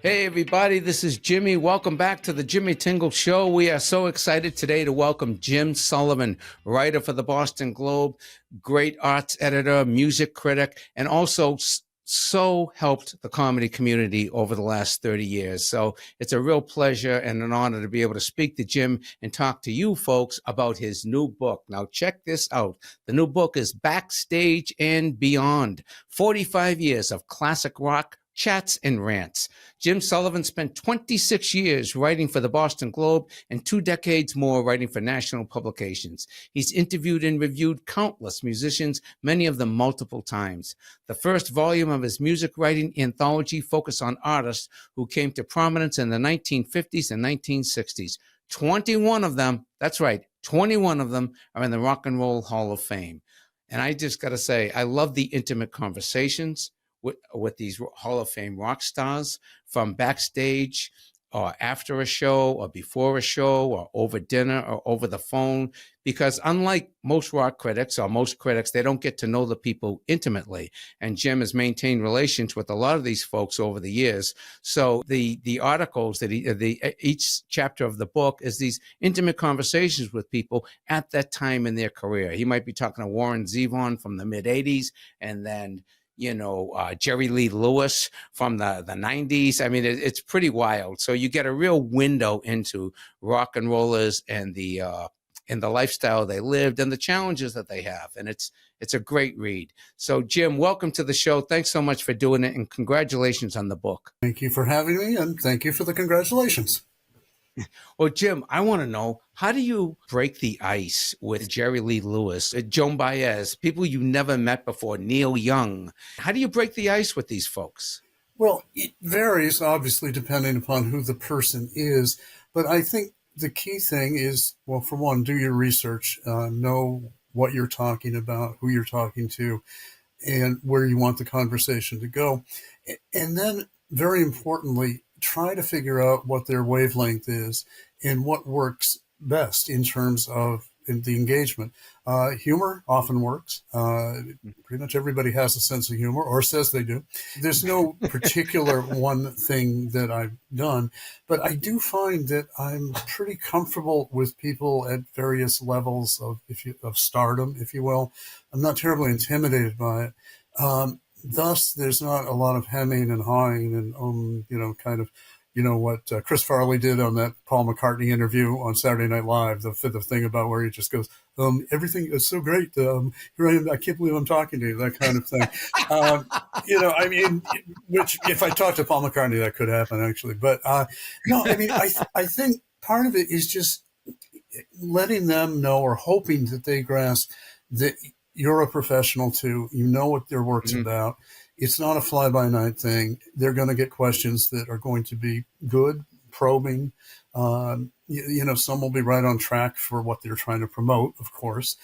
Hey, everybody, this is Jimmy. Welcome back to the Jimmy Tingle Show. We are so excited today to welcome Jim Sullivan, writer for the Boston Globe, great arts editor, music critic, and also so helped the comedy community over the last 30 years. So it's a real pleasure and an honor to be able to speak to Jim and talk to you folks about his new book. Now, check this out. The new book is Backstage and Beyond, 45 years of classic rock, chats, and rants. Jim Sullivan spent 26 years writing for the Boston Globe and 2 decades more writing for national publications. He's interviewed and reviewed countless musicians, many of them multiple times. The first volume of his music writing anthology focused on artists who came to prominence in the 1950s and 1960s. 21 of them, that's right, 21 of them are in the Rock and Roll Hall of Fame. And I just got to say, I love the intimate conversations with these Hall of Fame rock stars, from backstage or after a show or before a show or over dinner or over the phone, because unlike most rock critics or most critics, they don't get to know the people intimately. And Jim has maintained relations with a lot of these folks over the years. So the articles that each chapter of the book is these intimate conversations with people at that time in their career. He might be talking to Warren Zevon from the mid 80s, and then Jerry Lee Lewis from the 90s. I mean, it's pretty wild. So you get a real window into rock and rollers and the lifestyle they lived and the challenges that they have. And it's a great read. So Jim, welcome to the show. Thanks so much for doing it, and congratulations on the book. Thank you for having me, and thank you for the congratulations. Well, Jim, I want to know, how do you break the ice with Jerry Lee Lewis, Joan Baez, people you never met before, Neil Young? How do you break the ice with these folks? Well, it varies, obviously, depending upon who the person is. But I think the key thing is, well, for one, do your research, know what you're talking about, who you're talking to, and where you want the conversation to go. And then, very importantly, try to figure out what their wavelength is and what works best in terms of the engagement. Humor often works. Pretty much everybody has a sense of humor, or says they do. There's no particular one thing that I've done, but I do find that I'm pretty comfortable with people at various levels of stardom, if you will. I'm not terribly intimidated by it. Thus, there's not a lot of hemming and hawing and, kind of, what Chris Farley did on that Paul McCartney interview on Saturday Night Live, the thing about where he just goes, everything is so great. Here I am. I can't believe I'm talking to you, that kind of thing. Which if I talked to Paul McCartney, that could happen actually. But no, I think part of it is just letting them know, or hoping that they grasp that you're a professional too. You know what their work's about. It's not a fly-by-night thing. They're going to get questions that are going to be good, probing. Some will be right on track for what they're trying to promote, of course,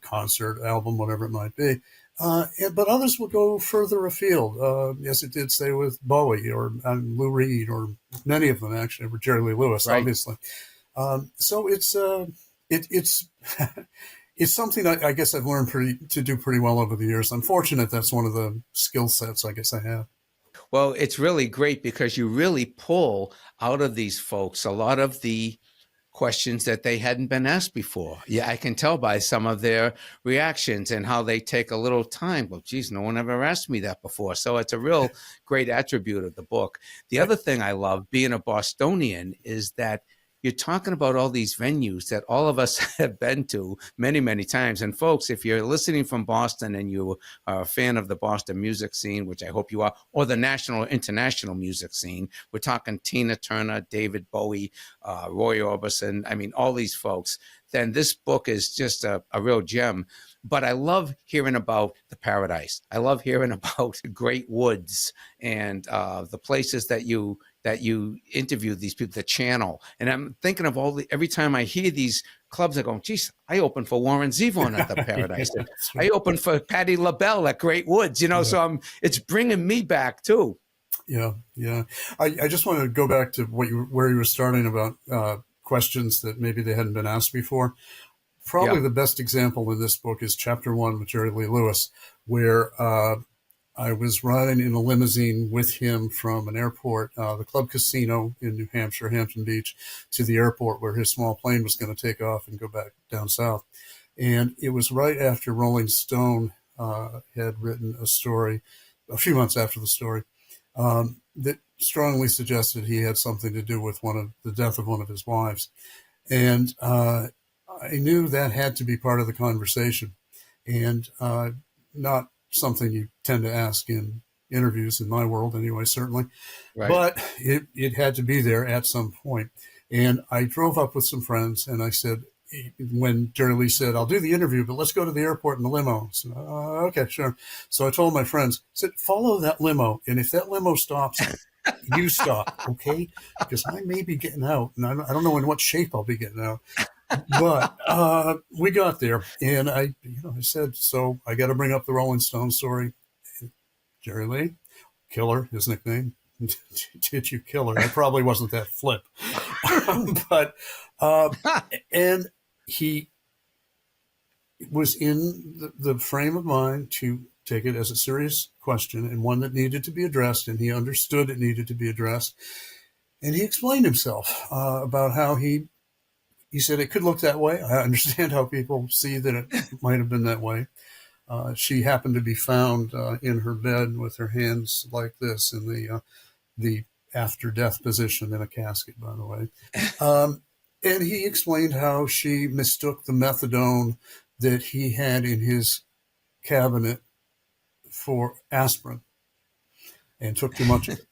concert, album, whatever it might be. But others will go further afield, as it did, say, with Bowie or Lou Reed, or many of them actually, or Jerry Lee Lewis, right. Obviously. So it's it's something I guess I've learned to do pretty well over the years. I'm fortunate that's one of the skill sets I guess I have. Well, it's really great because you really pull out of these folks a lot of the questions that they hadn't been asked before. Yeah, I can tell by some of their reactions and how they take a little time. Well, geez, no one ever asked me that before. So it's a real great attribute of the book. The other thing I love, being a Bostonian, is that you're talking about all these venues that all of us have been to many, many times. And folks, if you're listening from Boston and you are a fan of the Boston music scene, which I hope you are, or the national or international music scene, we're talking Tina Turner, David Bowie, Roy Orbison, all these folks, then this book is just a real gem. But I love hearing about the Paradise. I love hearing about Great Woods and the places that you interview these people, the Channel. And I'm thinking of every time I hear these clubs, I go, geez, I opened for Warren Zevon at the Paradise. Yeah, I opened for Patti LaBelle at Great Woods, so it's bringing me back too. Yeah. I just want to go back to where you were starting about questions that maybe they hadn't been asked before. Probably the best example in this book is chapter 1 with Jerry Lee Lewis, where I was riding in a limousine with him from an airport, the Club Casino in New Hampshire, Hampton Beach, to the airport where his small plane was going to take off and go back down south. And it was right after Rolling Stone had written a story, a few months after the story, that strongly suggested he had something to do with the death of one of his wives. And I knew that had to be part of the conversation, and not something you tend to ask in interviews, in my world anyway, certainly. Right. But it had to be there at some point. And I drove up with some friends, and I said, when Jerry Lee said, I'll do the interview, but let's go to the airport in the limo. I said, okay, sure. So I told my friends, I said, follow that limo. And if that limo stops, you stop, okay? Because I may be getting out, and I don't know in what shape I'll be getting out. But we got there, and I said, so I got to bring up the Rolling Stone story. And Jerry Lee, Killer, his nickname. Did you kill her? I probably wasn't that flip. But, and he was in the frame of mind to take it as a serious question and one that needed to be addressed, and he understood it needed to be addressed. And he explained himself about how he said it could look that way. I understand how people see that it might have been that way. She happened to be found in her bed with her hands like this in the after death position in a casket, by the way. And he explained how she mistook the methadone that he had in his cabinet for aspirin and took too much of it.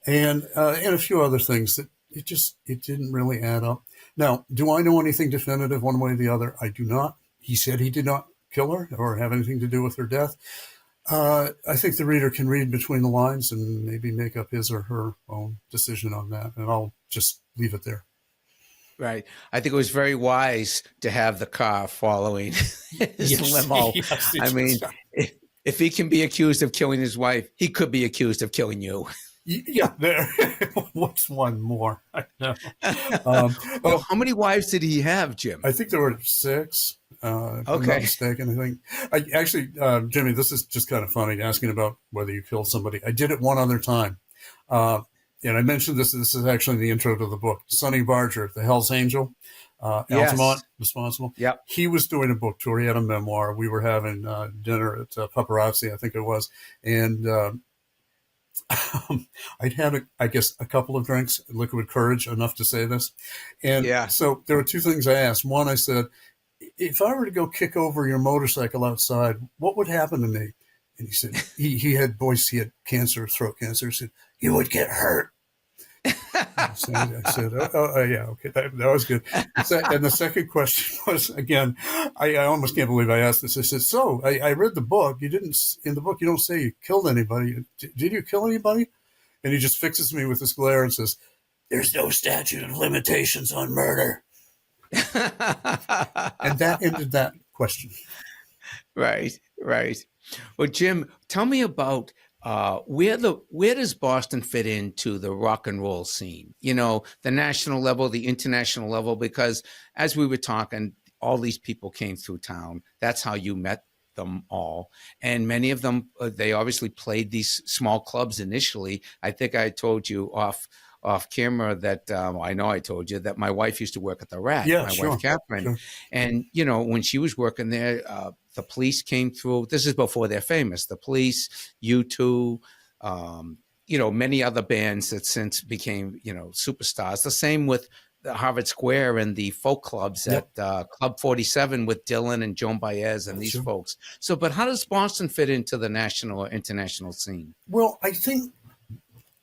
And a few other things that it didn't really add up. Now, do I know anything definitive one way or the other? I do not. He said he did not kill her or have anything to do with her death. I think the reader can read between the lines and maybe make up his or her own decision on that. And I'll just leave it there. Right. I think it was very wise to have the car following his limo. Yes, I mean, if he can be accused of killing his wife, he could be accused of killing you. Yeah, there. What's one more? I know. Well, how many wives did he have, Jim? I think there were 6. If I'm not mistaken, I think. Jimmy, this is just kind of funny, asking about whether you killed somebody. I did it one other time. And I mentioned this. This is actually the intro to the book. Sonny Barger, the Hell's Angel, Altamont, responsible. Yep. He was doing a book tour. He had a memoir. We were having dinner at Paparazzi, I think it was. And I'd had, I guess, a couple of drinks, liquid courage, enough to say this. And so there were 2 things I asked. One, I said, if I were to go kick over your motorcycle outside, what would happen to me? And he said, he had cancer, throat cancer. He said, you would get hurt. I said, oh, yeah, okay, that was good. And the second question was, again, I almost can't believe I asked this. I said, so I read the book. In the book, you don't say you killed anybody. Did you kill anybody? And he just fixes me with this glare and says, there's no statute of limitations on murder. And that ended that question. Right. Well, Jim, tell me about where does Boston fit into the rock and roll scene? The national level, the international level, because as we were talking, all these people came through town. That's how you met them all. And many of them, they obviously played these small clubs initially. I think I told you off camera that I know I told you that my wife used to work at the Rat, wife Catherine. Sure. And, when she was working there, the Police came through. This is before they're famous. The Police, U2, many other bands that since became, superstars. The same with the Harvard Square and the folk clubs at Club 47 with Dylan and Joan Baez and these folks. So, but how does Boston fit into the national or international scene? Well, I think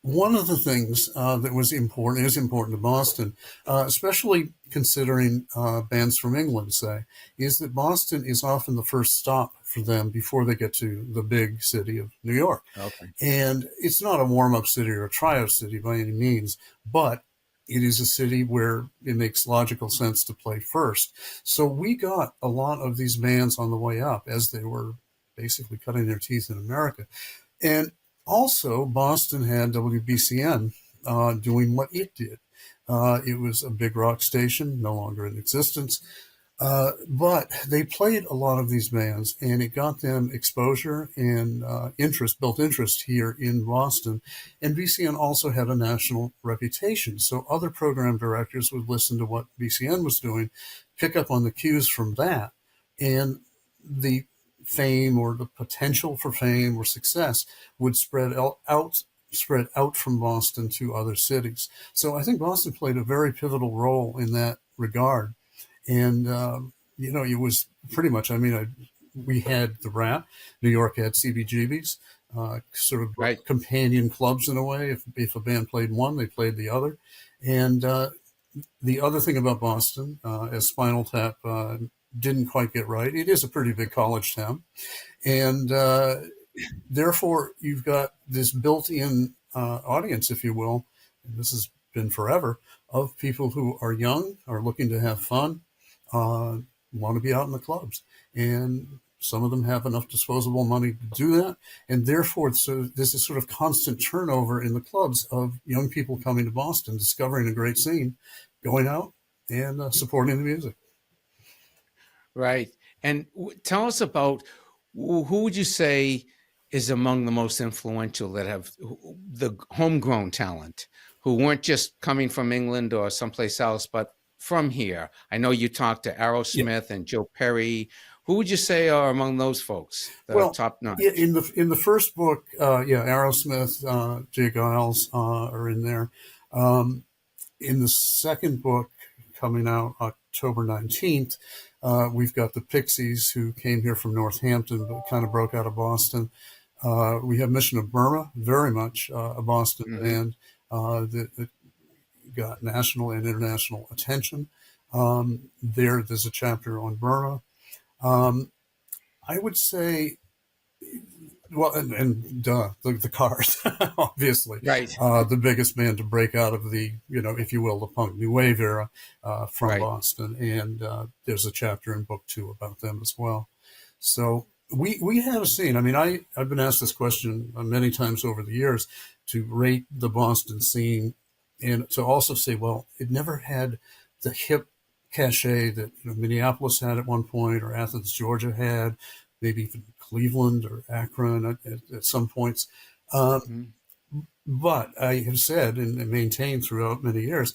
one of the things that is important to Boston, especially considering bands from England, say, is that Boston is often the first stop for them before they get to the big city of New York. Okay. And it's not a warm-up city or a try-out city by any means, but it is a city where it makes logical sense to play first. So we got a lot of these bands on the way up as they were basically cutting their teeth in America. And also, Boston had WBCN doing what it did. It was a big rock station, no longer in existence. But they played a lot of these bands, and it got them exposure and built interest here in Boston. And BCN also had a national reputation. So other program directors would listen to what BCN was doing, pick up on the cues from that, and the fame or the potential for fame or success would spread out from Boston to other cities. So I think Boston played a very pivotal role in that regard. And, it was pretty much, we had the Rat, New York had CBGBs, sort of Right. companion clubs in a way. If a band played one, they played the other. And the other thing about Boston, as Spinal Tap didn't quite get right, it is a pretty big college town. And therefore, you've got this built-in audience, if you will, and this has been forever, of people who are young, are looking to have fun, want to be out in the clubs. And some of them have enough disposable money to do that. And therefore, so there's this sort of constant turnover in the clubs of young people coming to Boston, discovering a great scene, going out and supporting the music. Right. And tell us about who would you say is among the most influential that have the homegrown talent, who weren't just coming from England or someplace else, but from here? I know you talked to Aerosmith and Joe Perry. Who would you say are among those folks that are top notch? In the first book, Aerosmith, Jay Giles are in there. In the second book, coming out October 19th, we've got the Pixies, who came here from Northampton but kind of broke out of Boston. We have Mission of Burma, very much a Boston band that got national and international attention. There's a chapter on Burma. I would say, well, the Cars, obviously, right? The biggest band to break out of the, if you will, the punk new wave era from Boston, and there's a chapter in book 2 about them as well. So we have a scene. I mean, I've been asked this question many times over the years to rate the Boston scene, and to also say, well, it never had the hip cachet that Minneapolis had at one point, or Athens, Georgia had, maybe even Cleveland or Akron at some points. But I have said and maintained throughout many years,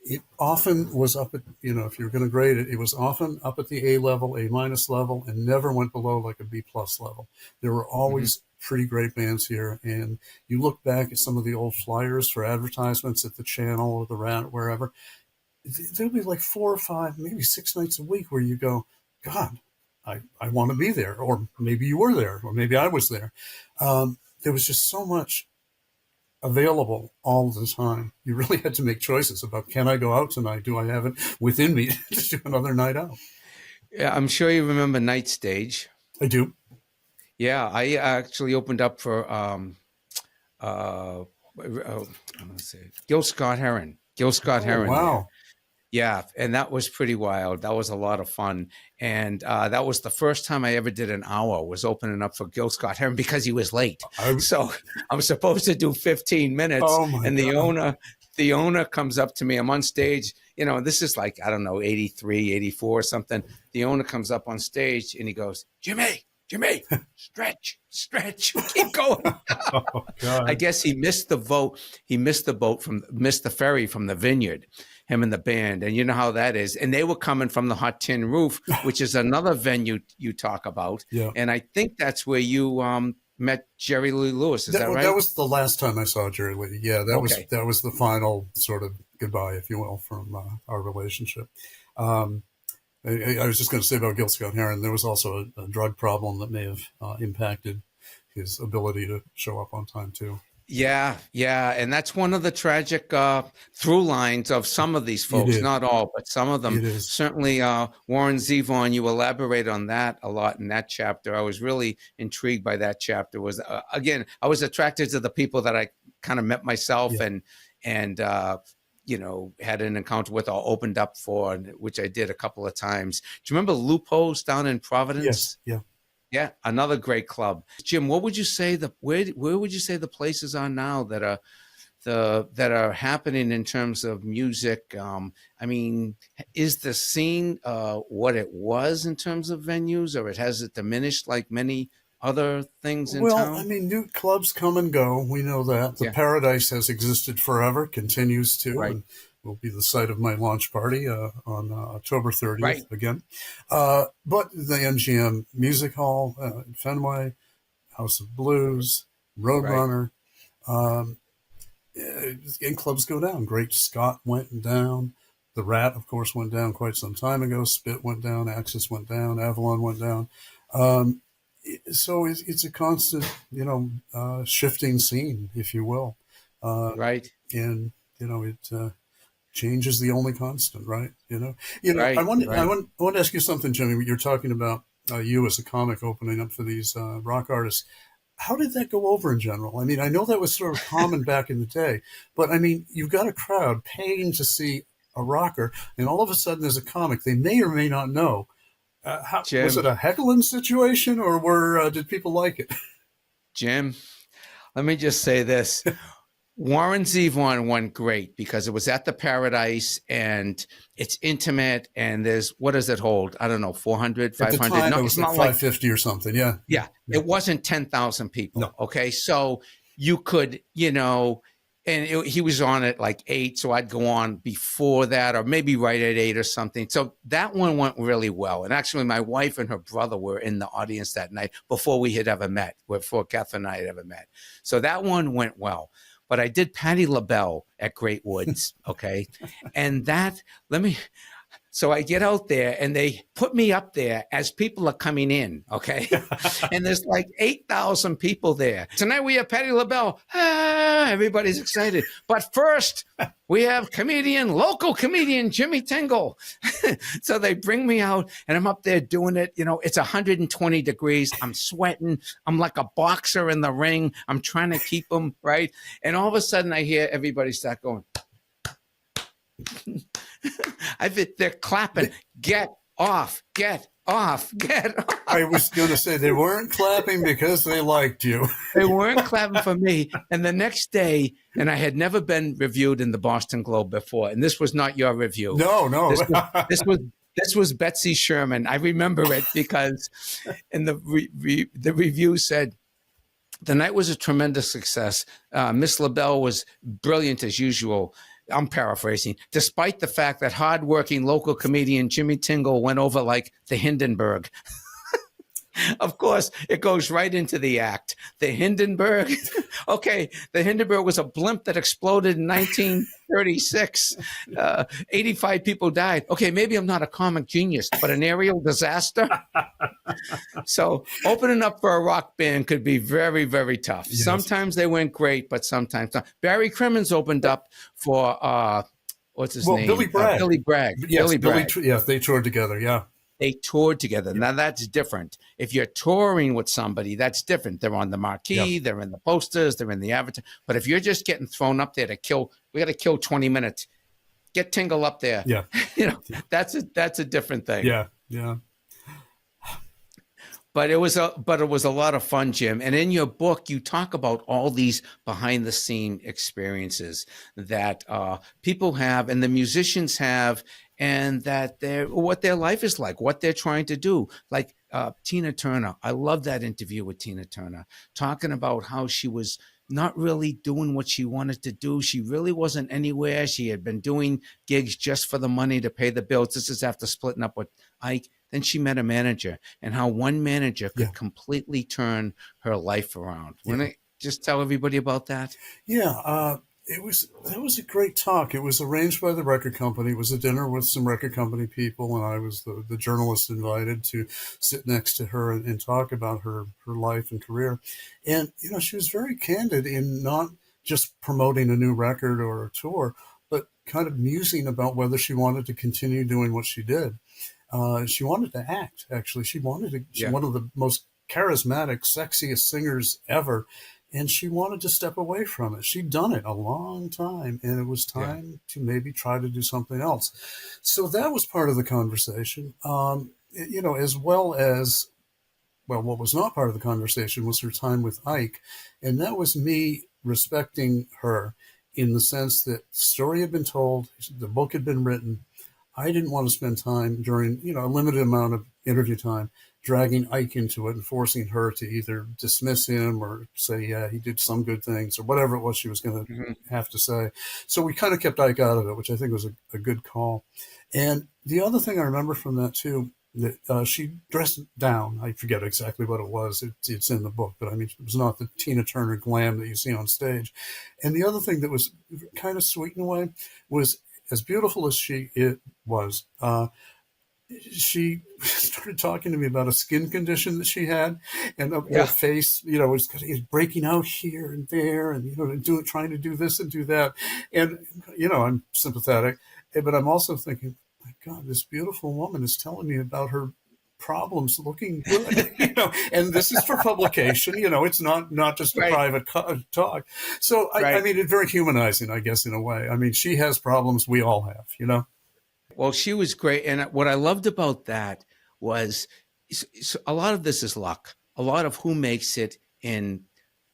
it often was up at, if you're going to grade it, it was often up at the A level, A- level, and never went below like a B+ level. There were always pretty great bands here. And you look back at some of the old flyers for advertisements at the Channel or the Rat, wherever, there'll be like 4 or 5, maybe 6 nights a week where you go, God, I want to be there. Or maybe you were there, or maybe I was there. There was just so much available all the time. You really had to make choices about, can I go out tonight? Do I have it within me to do another night out? Yeah, I'm sure you remember Night Stage. I do. Yeah, I actually opened up for Gil Scott Heron. Wow. Yeah, and that was pretty wild. That was a lot of fun. And that was the first time I ever did an hour, was opening up for Gil Scott Heron, because he was late. So I'm supposed to do 15 minutes. And the owner comes up to me. I'm on stage. This is like, I don't know, 83, 84 or something. The owner comes up on stage and he goes, Jimmy, stretch, keep going. Oh, God. I guess he missed the boat. He missed the ferry from the Vineyard, him and the band. And you know how that is. And they were coming from the Hot Tin Roof, which is another venue you talk about. Yeah. And I think that's where you met Jerry Lee Lewis. Is that right? That was the last time I saw Jerry Lee. Yeah, that was the final sort of goodbye, if you will, from our relationship. I was just going to say about Gil Scott Heron, there was also a drug problem that may have impacted his ability to show up on time, too. Yeah. And that's one of the tragic through lines of some of these folks, not all, but some of them. Certainly, Warren Zevon, you elaborate on that a lot in that chapter. I was really intrigued by that chapter. Again, I was attracted to the people that I kind of met myself and had an encounter with or opened up for, which I did a couple of times. Do you remember Lupo's down in Providence? Yes, yeah. Yeah, another great club. Jim, what would you say where would you say the places are now that are that are happening in terms of music. I mean, is the scene what it was in terms of venues, or has it diminished like many other things in Well, I town? mean, new clubs come and go. We know that. The Yeah, Paradise has existed forever, continues to, right, and will be the site of my launch party on October right, 30th again. But the MGM Music Hall, Fenway, House of Blues, right, Roadrunner, um, and clubs go down. Great Scott went down. The Rat, of course, went down quite some time ago. Spit went down. Axis went down. Avalon went down. Um, so it's a constant, shifting scene, if you will, uh, right, and it change is the only constant, right? I right, want I right. want I want to ask you something, Jimmy. You're talking about you as a comic opening up for these rock artists. How did that go over in general? I mean, I know that was sort of common back in the day, but I mean, you've got a crowd paying to see a rocker, and all of a sudden there's a comic they may or may not know. How was Jim, it, a heckling situation, or did people like it? Jim, let me just say this. Warren Zevon went great because it was at the Paradise and it's intimate and there's, what does it hold? I don't know, 400, At the 500. time, No, it was it's like not like, 550 or something. Yeah, yeah, yeah, yeah. it wasn't 10,000 No, people. Okay. So you could, and he was on at like 8. So I'd go on before that or maybe right at 8 or something. So that one went really well. And actually, my wife and her brother were in the audience that night before we had ever met, before Catherine and I had ever met. So that one went well. But I did Patti LaBelle at Great Woods. Okay. And so I get out there and they put me up there as people are coming in, okay? And there's like 8,000 people there. Tonight we have Patti LaBelle. Everybody's excited. But first, we have local comedian Jimmy Tingle. So they bring me out and I'm up there doing it. It's 120 degrees. I'm sweating. I'm like a boxer in the ring. I'm trying to keep them, right? And all of a sudden I hear everybody start going, they're clapping. Get off, get off, get off. I was going to say they weren't clapping because they liked you. They weren't clapping for me. And the next day, and I had never been reviewed in the Boston Globe before, and this was not your review. No, no. This was Betsy Sherman. I remember it because in the review said, the night was a tremendous success. Miss LaBelle was brilliant as usual. I'm paraphrasing, despite the fact that hardworking local comedian Jimmy Tingle went over like the Hindenburg. Of course, it goes right into the act. The Hindenburg. Okay, the Hindenburg was a blimp that exploded in 1936. 85 people died. Okay, maybe I'm not a comic genius, but an aerial disaster. So opening up for a rock band could be very, very tough. Yes. Sometimes they went great, but sometimes not. Barry Crimmins opened up for what's his name? Billy Bragg. Billy Bragg. Yes, Billy Bragg. yes, they toured together. Yeah. They toured together. Now that's different. If you're touring with somebody, that's different. They're on the marquee, they're in the posters, they're in the avatar. But if you're just getting thrown up there we got to kill 20 minutes. Get Tingle up there. Yeah. That's a different thing. Yeah. Yeah. But it was a lot of fun, Jim. And in your book, you talk about all these behind the scene experiences that people have and the musicians have, and that what their life is like, what they're trying to do. Like Tina Turner. I love that interview with Tina Turner, talking about how she was not really doing what she wanted to do. She really wasn't anywhere. She had been doing gigs just for the money to pay the bills. This is after splitting up with Ike. Then she met a manager, and how one manager could completely turn her life around. Want to just tell everybody about that? Yeah. That was a great talk. It was arranged by the record company. It was a dinner with some record company people, and I was the journalist invited to sit next to her and talk about her life and career. And, she was very candid in not just promoting a new record or a tour, but kind of musing about whether she wanted to continue doing what she did. She wanted to act, actually. She's one of the most charismatic, sexiest singers ever. And she wanted to step away from it. She'd done it a long time, and it was time to maybe try to do something else. So that was part of the conversation, as well as, what was not part of the conversation was her time with Ike. And that was me respecting her in the sense that the story had been told, the book had been written. I didn't want to spend time during, a limited amount of interview time dragging Ike into it and forcing her to either dismiss him or say, yeah, he did some good things or whatever it was she was going to have to say. So we kind of kept Ike out of it, which I think was a good call. And the other thing I remember from that too, that she dressed down. I forget exactly what it was. It's in the book, but I mean, it was not the Tina Turner glam that you see on stage. And the other thing that was kind of sweet in a way was, as beautiful as it was, she started talking to me about a skin condition that she had, and her face, was breaking out here and there, and trying to do this and do that. And I'm sympathetic, but I'm also thinking, my God, this beautiful woman is telling me about her problems looking good, and this is for publication. It's not just a private talk. So I mean, it's very humanizing, I guess, in a way. I mean, she has problems we all have. Well, she was great. And what I loved about that was a lot of this is luck. A lot of who makes it in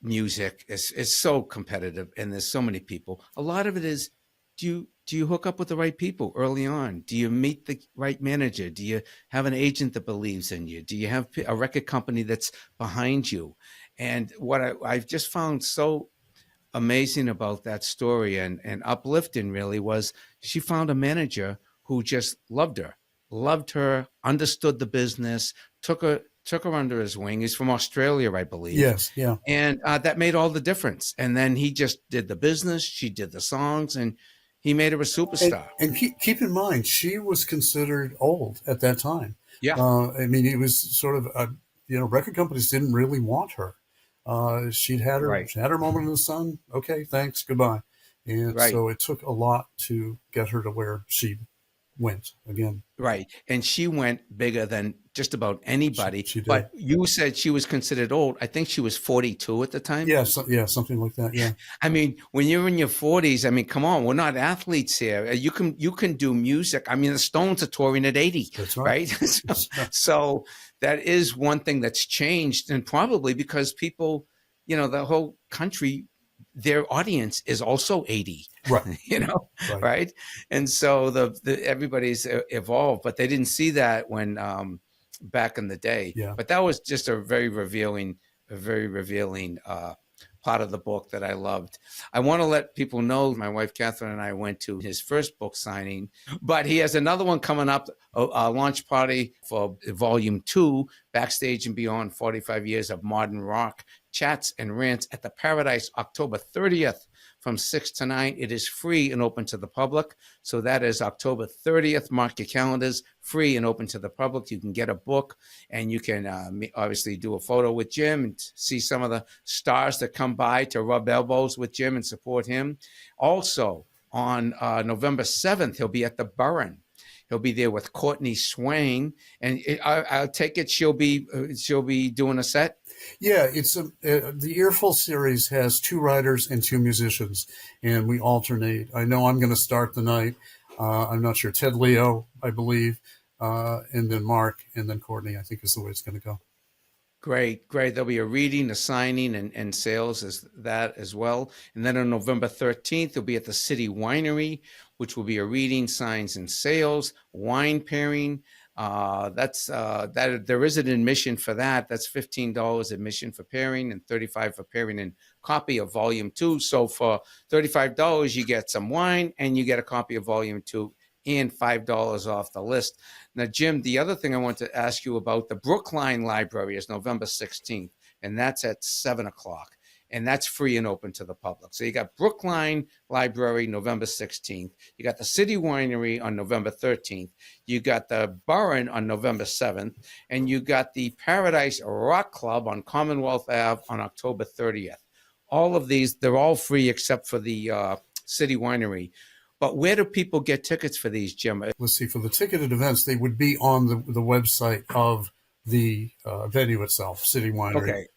music is so competitive, and there's so many people. A lot of it is, do you hook up with the right people early on? Do you meet the right manager? Do you have an agent that believes in you? Do you have a record company that's behind you? And what I've just found so amazing about that story and uplifting really was she found a manager who just loved her, understood the business, took her under his wing. He's from Australia, I believe. Yes, yeah. And that made all the difference. And then he just did the business. She did the songs, and he made her a superstar. And keep in mind, she was considered old at that time. Yeah. I mean, it was sort of, record companies didn't really want her. She'd had her moment in the sun. Okay, thanks, goodbye. And so it took a lot to get her to where she went again. Right. And she went bigger than just about anybody. She did. But you said she was considered old. I think she was 42 at the time. Yeah, something like that. Yeah. I mean, when you're in your 40s, I mean, come on, we're not athletes here. You can do music. I mean, the Stones are touring at 80. That's right. So that is one thing that's changed, and probably because people, the whole country, their audience is also 80, right. right? And so the everybody's evolved, but they didn't see that when back in the day. Yeah. But that was just a very revealing part of the book that I loved. I want to let people know my wife Catherine and I went to his first book signing, but he has another one coming up, a launch party for Volume 2, Backstage and Beyond, 45 Years of Modern Rock, Chats and Rants at the Paradise, October 30th from 6 to 9. It is free and open to the public. So that is October 30th. Mark your calendars, free and open to the public. You can get a book, and you can obviously do a photo with Jim and see some of the stars that come by to rub elbows with Jim and support him. Also, on November 7th, he'll be at the Burren. He'll be there with Courtney Swain, and I'll take it she'll be doing a set. Yeah, it's the Earful series has 2 writers and 2 musicians, and we alternate. I know I'm going to start the night. I'm not sure. Ted Leo, I believe, and then Mark, and then Courtney, I think is the way it's going to go. Great. There'll be a reading, a signing, and sales as well. And then on November 13th, he'll be at the City Winery, which will be a reading, signs, and sales, wine pairing. There is an admission for that. That's $15 admission for pairing and $35 for pairing and copy of Volume 2. So for $35, you get some wine and you get a copy of Volume 2 and $5 off the list. Now, Jim, the other thing I want to ask you about, the Brookline Library is November 16th, and that's at 7 o'clock. And that's free and open to the public. So you got Brookline Library, November 16th. You got the City Winery on November 13th. You got the Burren on November 7th. And you got the Paradise Rock Club on Commonwealth Ave on October 30th. All of these, they're all free except for the City Winery. But where do people get tickets for these, Jim? Let's see. For the ticketed events, they would be on the website of the venue itself, City Winery. Okay.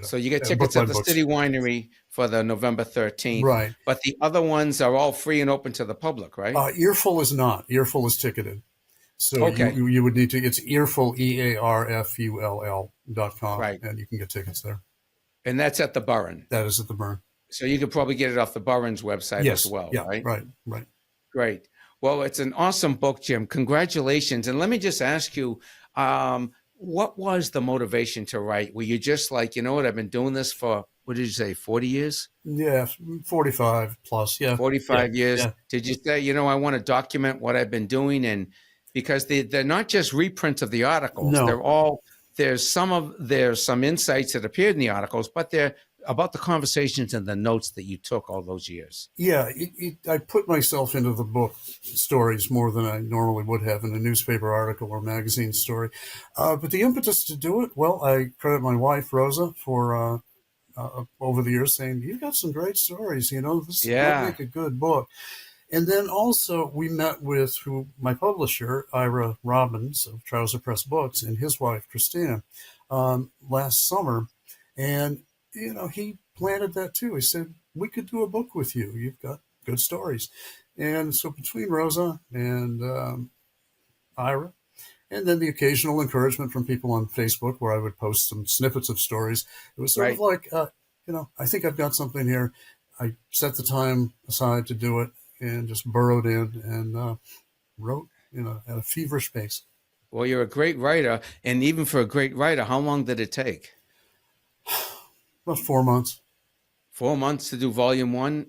So you get tickets at the City Winery for the November 13th. Right. But the other ones are all free and open to the public, right? Earful is not. Earful is ticketed. So you would need to, it's Earful, EARFULL.com. Right. And you can get tickets there. And that's at the Burren. That is at the Burren. So you could probably get it off the Burns website as Yes. well, Yeah. right? Right. Right. Great. Well, it's an awesome book, Jim. Congratulations. And let me just ask you, what was the motivation to write? Were you just like, you know what, I've been doing this for, what did you say, 40 years? Yeah. 45 plus. Yeah. Yeah. 45 years. Yeah. Did you say, you know, I want to document what I've been doing? And because they're not just reprints of the articles, No. they're all, there's some insights that appeared in the articles, but they're about the conversations and the notes that you took all those years. Yeah, I put myself into the book stories more than I normally would have in a newspaper article or magazine story. But the impetus to do it, well, I credit my wife, Rosa, for over the years saying, you've got some great stories, you know, this might Yeah. make a good book. And then also we met with my publisher, Ira Robbins of Trouser Press Books, and his wife, Christina, last summer. And, you know, he planted that too. He said, we could do a book with you. You've got good stories. And so between Rosa and Ira, and then the occasional encouragement from people on Facebook where I would post some snippets of stories, it was sort of like, you know, I think I've got something here. I set the time aside to do it and just burrowed in and wrote, you know, at a feverish pace. Well, you're a great writer. And even for a great writer, how long did it take? About 4 months. 4 months to do volume 1?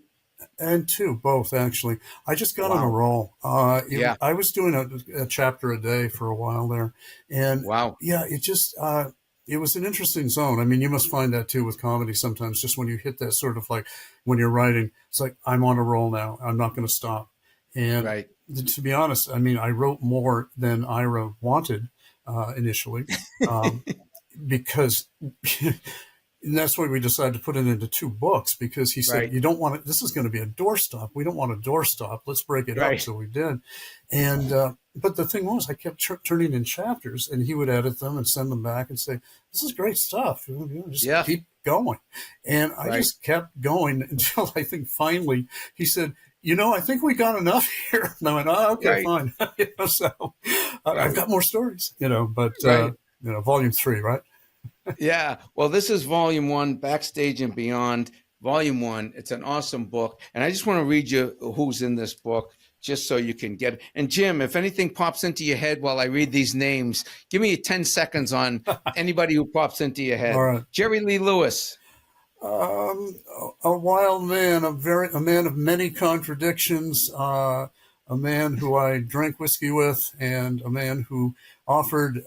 And 2, both, actually. I just got on a Wow. roll. Yeah. I was doing a chapter a day for a while there. And Wow. yeah, it just, it was an interesting zone. I mean, you must find that too with comedy sometimes, just when you hit that sort of like, when you're writing, it's like, I'm on a roll now. I'm not going to stop. And Right. to be honest, I mean, I wrote more than Ira wanted initially because... And that's why we decided to put it into 2 books, because he said, Right. you don't want it. This is going to be a doorstop. We don't want a doorstop. Let's break it up. Right. So we did. And, but the thing was, I kept turning in chapters, and he would edit them and send them back and say, this is great stuff. You know, just Yeah. keep going. And I Right. just kept going until I think finally he said, you know, I think we got enough here. And I went, oh, okay, Right. fine. You know, so I've Right. got more stories, you know, but, Right. you know, volume 3, right? Yeah. Well, this is volume 1, Backstage and Beyond, volume 1. It's an awesome book. And I just want to read you who's in this book, just so you can get it. And Jim, if anything pops into your head while I read these names, give me 10 seconds on anybody who pops into your head. All right. Jerry Lee Lewis. A wild man, a man of many contradictions, a man who I drank whiskey with, and a man who offered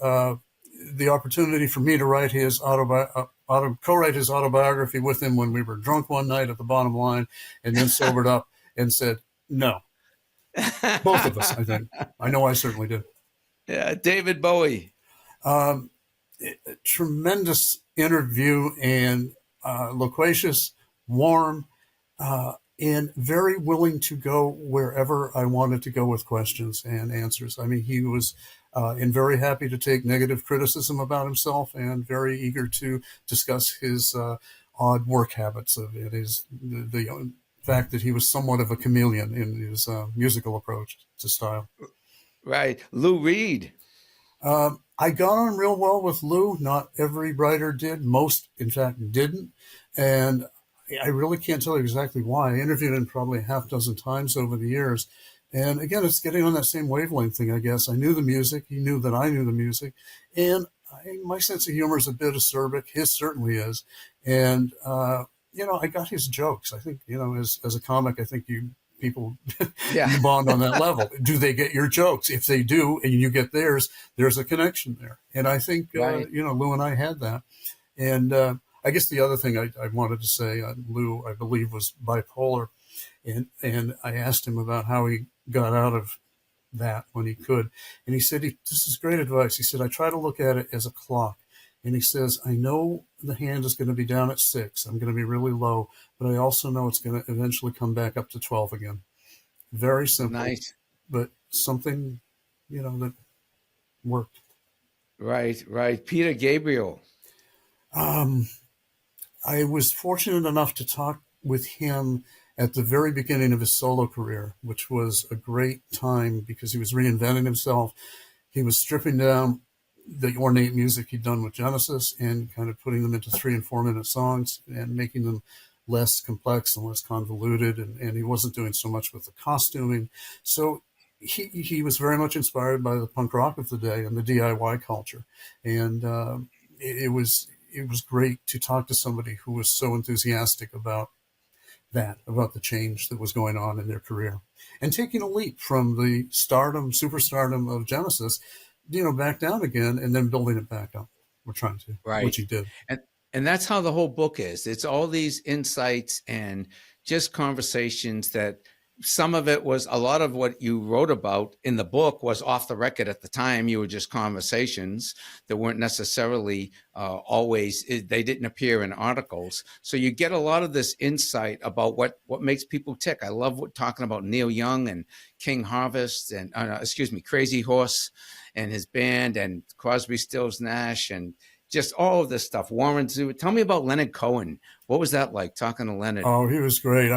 the opportunity for me to write his co-write his autobiography with him when we were drunk one night at the Bottom Line, and then sobered up and said no. Both of us, I think. I know I certainly did. Yeah. David Bowie. Tremendous interview and loquacious, warm, and very willing to go wherever I wanted to go with questions and answers. I mean, he was and very happy to take negative criticism about himself, and very eager to discuss his odd work habits of it. The fact that he was somewhat of a chameleon in his musical approach to style. Right. Lou Reed. I got on real well with Lou. Not every writer did. Most, in fact, didn't. And I really can't tell you exactly why. I interviewed him probably a half dozen times over the years. And again, it's getting on that same wavelength thing, I guess. I knew the music. He knew that I knew the music. And my sense of humor is a bit acerbic. His certainly is. And, you know, I got his jokes. I think, you know, as a comic, I think people Yeah. you bond on that level. Do they get your jokes? If they do, and you get theirs, there's a connection there. And I think, Right. you know, Lou and I had that. And I guess the other thing I wanted to say, Lou, I believe, was bipolar. And I asked him about how he got out of that when he could. And he said, this is great advice. He said, I try to look at it as a clock. And he says, I know the hand is going to be down at 6. I'm going to be really low, but I also know it's going to eventually come back up to 12 again. Very simple, Nice. but something, you know, that worked. Right. Right. Peter Gabriel. I was fortunate enough to talk with him at the very beginning of his solo career, which was a great time because he was reinventing himself. He was stripping down the ornate music he'd done with Genesis and kind of putting them into 3 and 4 minute songs and making them less complex and less convoluted, and he wasn't doing so much with the costuming. So he was very much inspired by the punk rock of the day and the DIY culture, and it was great to talk to somebody who was so enthusiastic about about the change that was going on in their career, and taking a leap from the superstardom of Genesis, back down again, and then building it back up. We're trying to, which Right. he did. And that's how the whole book is. It's all these insights and just conversations that some of it was a lot of what you wrote about in the book was off the record at the time. You were just conversations that weren't necessarily always, they didn't appear in articles. So you get a lot of this insight about what makes people tick. I love talking about Neil Young and King Harvest and, Crazy Horse and his band and Crosby, Stills, Nash and just all of this stuff. Warren Zevon. Tell me about Leonard Cohen. What was that like talking to Leonard? Oh, he was great.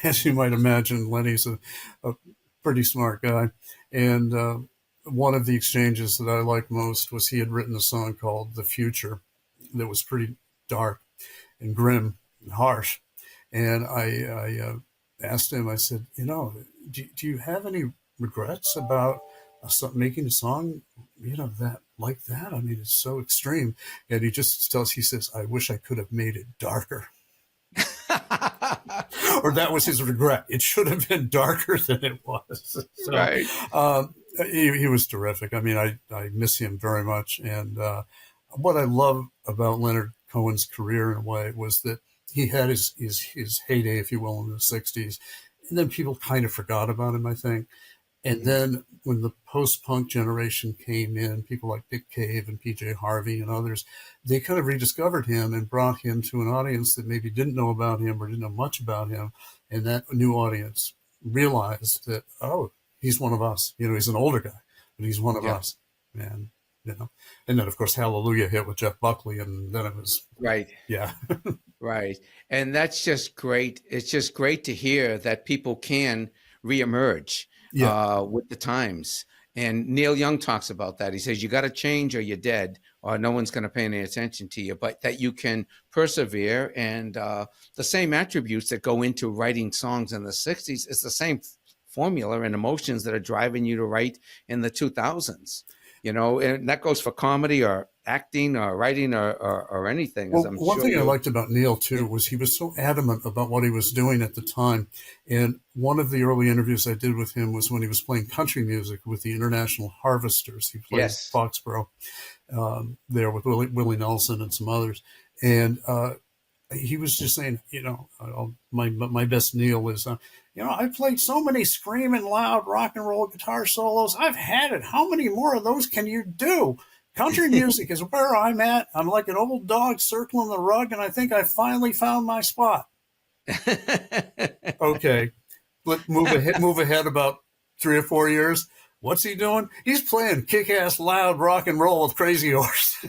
As you might imagine, Lenny's a pretty smart guy. And one of the exchanges that I liked most was he had written a song called The Future that was pretty dark and grim and harsh. And I asked him, I said, do you have any regrets about making a song, that like that? I mean, it's so extreme. And he says, I wish I could have made it darker. Or that was his regret. It should have been darker than it was. So, right. He was terrific. I mean, I miss him very much. And what I love about Leonard Cohen's career in a way was that he had his heyday, if you will, in the 60s. And then people kind of forgot about him, I think. And then when the post-punk generation came in, people like Dick Cave and PJ Harvey and others, they kind of rediscovered him and brought him to an audience that maybe didn't know about him or didn't know much about him. And that new audience realized that, oh, he's one of us. He's an older guy, but he's one of us. And, and then, of course, Hallelujah hit with Jeff Buckley. And then it was, right. Yeah. Right. And that's just great. It's just great to hear that people can reemerge with the times. And Neil Young talks about that. He says, you got to change or you're dead or no one's going to pay any attention to you, but that you can persevere. And the same attributes that go into writing songs in the 60s is the same formula and emotions that are driving you to write in the 2000s. And that goes for comedy or acting or writing or anything. Well, one thing I liked about Neil, too, was he was so adamant about what he was doing at the time. And one of the early interviews I did with him was when he was playing country music with the International Harvesters. He played Foxborough there with Willie Nelson and some others. And he was just saying, my best Neil is, I played so many screaming loud rock and roll guitar solos. I've had it. How many more of those can you do? Country music is where I'm at. I'm like an old dog circling the rug, and I think I finally found my spot. Okay, let's move ahead about 3 or 4 years. What's he doing? He's playing kick-ass loud rock and roll with Crazy Horse.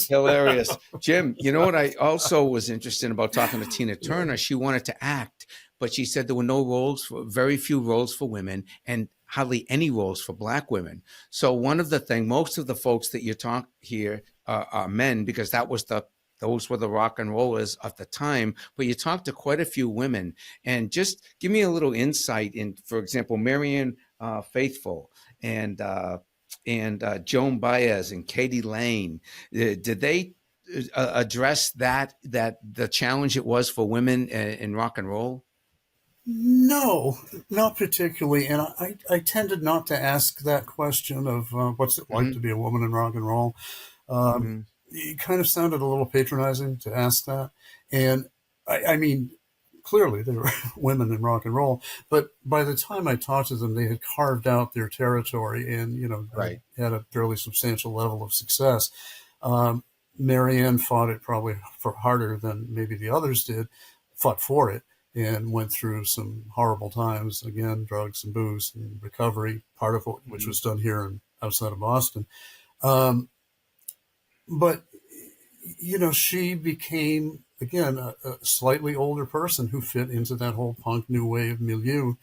Hilarious. Jim, you know what I also was interested in about talking to Tina Turner? She wanted to act, but she said there were very few roles for women and hardly any roles for Black women. So one of the things, most of the folks that you talk here are men, because those were the rock and rollers of the time, but you talk to quite a few women. And just give me a little insight in, for example, Marianne Faithfull and Joan Baez and Katie Lane. Did they address that the challenge it was for women in rock and roll? No, not particularly. And I tended not to ask that question of what's it like to be a woman in rock and roll. It kind of sounded a little patronizing to ask that. And I mean, clearly there were women in rock and roll, but by the time I talked to them, they had carved out their territory and, had a fairly substantial level of success. Marianne fought it probably harder than maybe the others did, fought for it, and went through some horrible times, again, drugs and booze and recovery, part of which was done here and outside of Boston. But, she became, again, a slightly older person who fit into that whole punk new wave milieu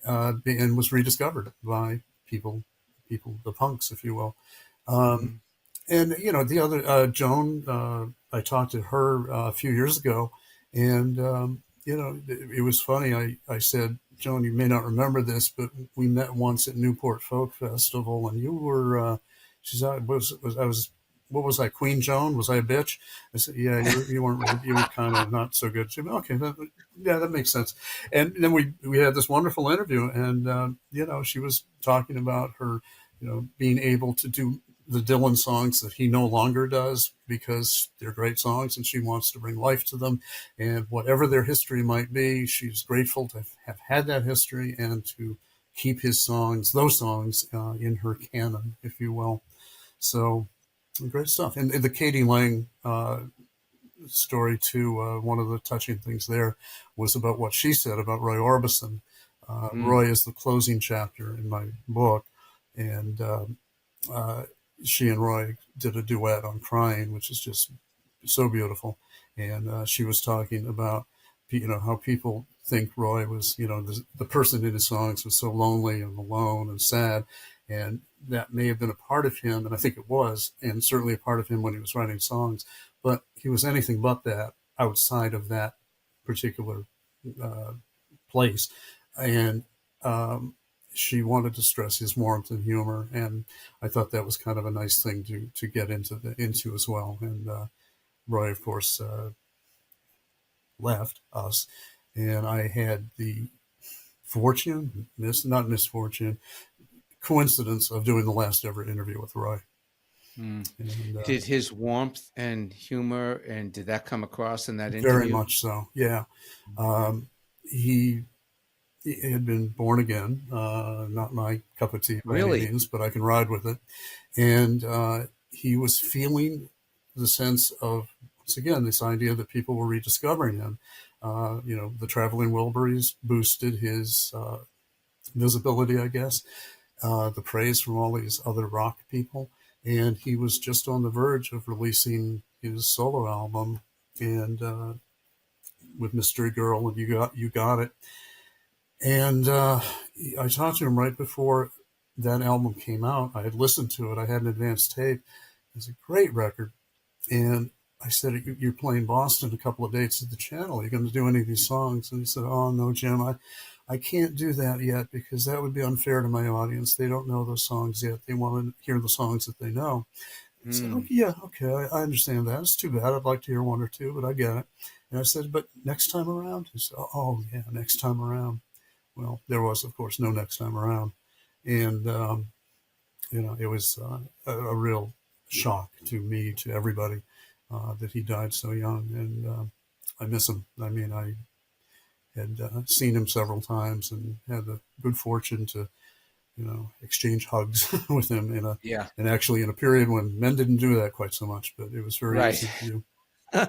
and was rediscovered by people, the punks, if you will. And, the other, Joan, I talked to her a few years ago, And, it was funny. I said, Joan, you may not remember this, but we met once at Newport Folk Festival, and you were, she said, what was I, Queen Joan? Was I a bitch? I said, yeah, you weren't really, you were kind of not so good. She said, okay, that makes sense. And then we had this wonderful interview, and, she was talking about her, being able to do the Dylan songs that he no longer does because they're great songs and she wants to bring life to them. And whatever their history might be, she's grateful to have had that history and to keep those songs, in her canon, if you will. So great stuff. And the Katie Lang story, too, one of the touching things there was about what she said about Roy Orbison. Roy is the closing chapter in my book. And she and Roy did a duet on Crying, which is just so beautiful. And she was talking about, how people think Roy was, the person in his songs was so lonely and alone and sad. And that may have been a part of him, and I think it was, and certainly a part of him when he was writing songs. But he was anything but that outside of that particular place. And she wanted to stress his warmth and humor, and I thought that was kind of a nice thing to get into as well. And Roy, of course, left us, and I had the coincidence of doing the last ever interview with Roy. And, did his warmth and humor, and did that come across in that interview? Very much so, yeah. He had been born again, not my cup of tea by any means, but I can ride with it. And he was feeling the sense of, once again, this idea that people were rediscovering him. The Traveling Wilburys boosted his visibility, I guess, the praise from all these other rock people. And he was just on the verge of releasing his solo album, and with Mystery Girl and You Got It. And I talked to him right before that album came out. I had listened to it. I had an advanced tape. It was a great record. And I said, you're playing Boston a couple of dates at the Channel. Are you going to do any of these songs? And he said, oh, no, Jim, I can't do that yet because that would be unfair to my audience. They don't know those songs yet. They want to hear the songs that they know. I said, okay, yeah, okay, I understand that. It's too bad. I'd like to hear one or two, but I get it. And I said, but next time around? He said, oh, yeah, next time around. Well, there was, of course, no next time around. And, it was a real shock to me, to everybody, that he died so young. And I miss him. I mean, I had seen him several times and had the good fortune to, exchange hugs with him and actually in a period when men didn't do that quite so much, but it was very easy to do.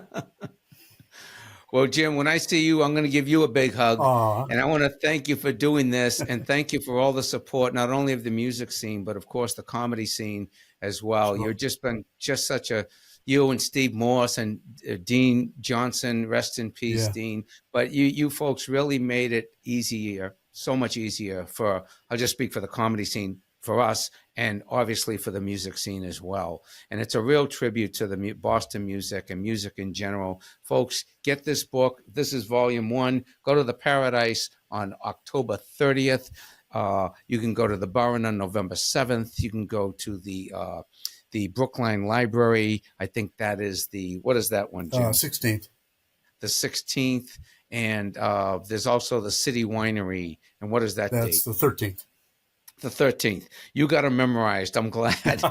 Well, Jim, when I see you, I'm going to give you a big hug. And I want to thank you for doing this and thank you for all the support, not only of the music scene, but of course the comedy scene as well. Sure. You've just been such you and Steve Morse and Dean Johnson, rest in peace, Yeah. Dean. But you folks really made it easier, so much easier I'll just speak for the comedy scene, for us, and obviously for the music scene as well. And it's a real tribute to the Boston music and music in general. Folks, get this book. This is volume 1. Go to the Paradise on October 30th. You can go to the Burren on November 7th. You can go to the Brookline Library. I think that is what is that one, Jim? 16th. The 16th. And there's also the City Winery. And what is that date? That's the 13th. The 13th. You got them memorized. I'm glad.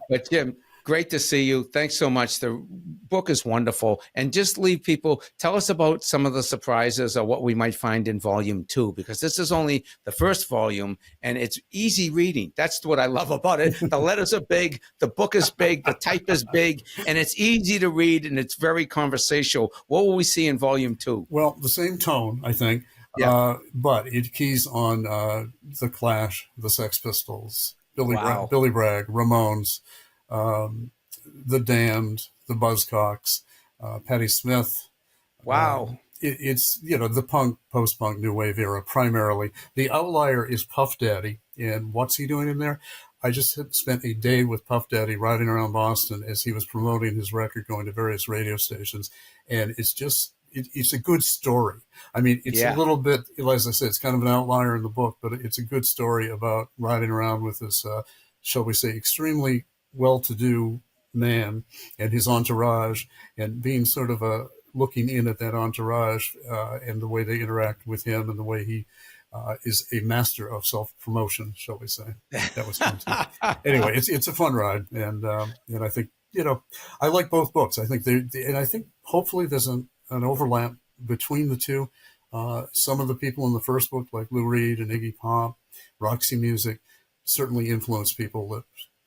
But Jim, great to see you. Thanks so much. The book is wonderful. And just leave people, tell us about some of the surprises or what we might find in volume 2, because this is only the first volume and it's easy reading. That's what I love about it. The letters are big, the book is big, the type is big, and it's easy to read and it's very conversational. What will we see in volume 2? Well, the same tone, I think. Yeah. But it keys on the Clash, the Sex Pistols, Billy Bragg, Ramones, the Damned, the Buzzcocks, Patti Smith. Wow. It's, the post-punk, new wave era primarily. The outlier is Puff Daddy. And what's he doing in there? I just had spent a day with Puff Daddy riding around Boston as he was promoting his record, going to various radio stations. And it's just it's a good story. I mean, it's a Yeah. little bit, as I said, it's kind of an outlier in the book, but it's a good story about riding around with this, shall we say, extremely well-to-do man and his entourage, and being sort of looking in at that entourage and the way they interact with him, and the way he is a master of self-promotion, shall we say. That was fun too. Anyway, it's a fun ride, and I think, I like both books. I think and I think hopefully there's an overlap between the two. Some of the people in the first book, like Lou Reed and Iggy Pop, Roxy Music, certainly influence people that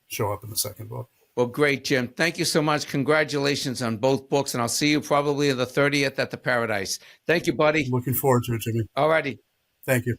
show up in the second book. Well, great, Jim. Thank you so much. Congratulations on both books, and I'll see you probably on the 30th at the Paradise. Thank you, buddy. Looking forward to it, Jimmy. All righty. Thank you.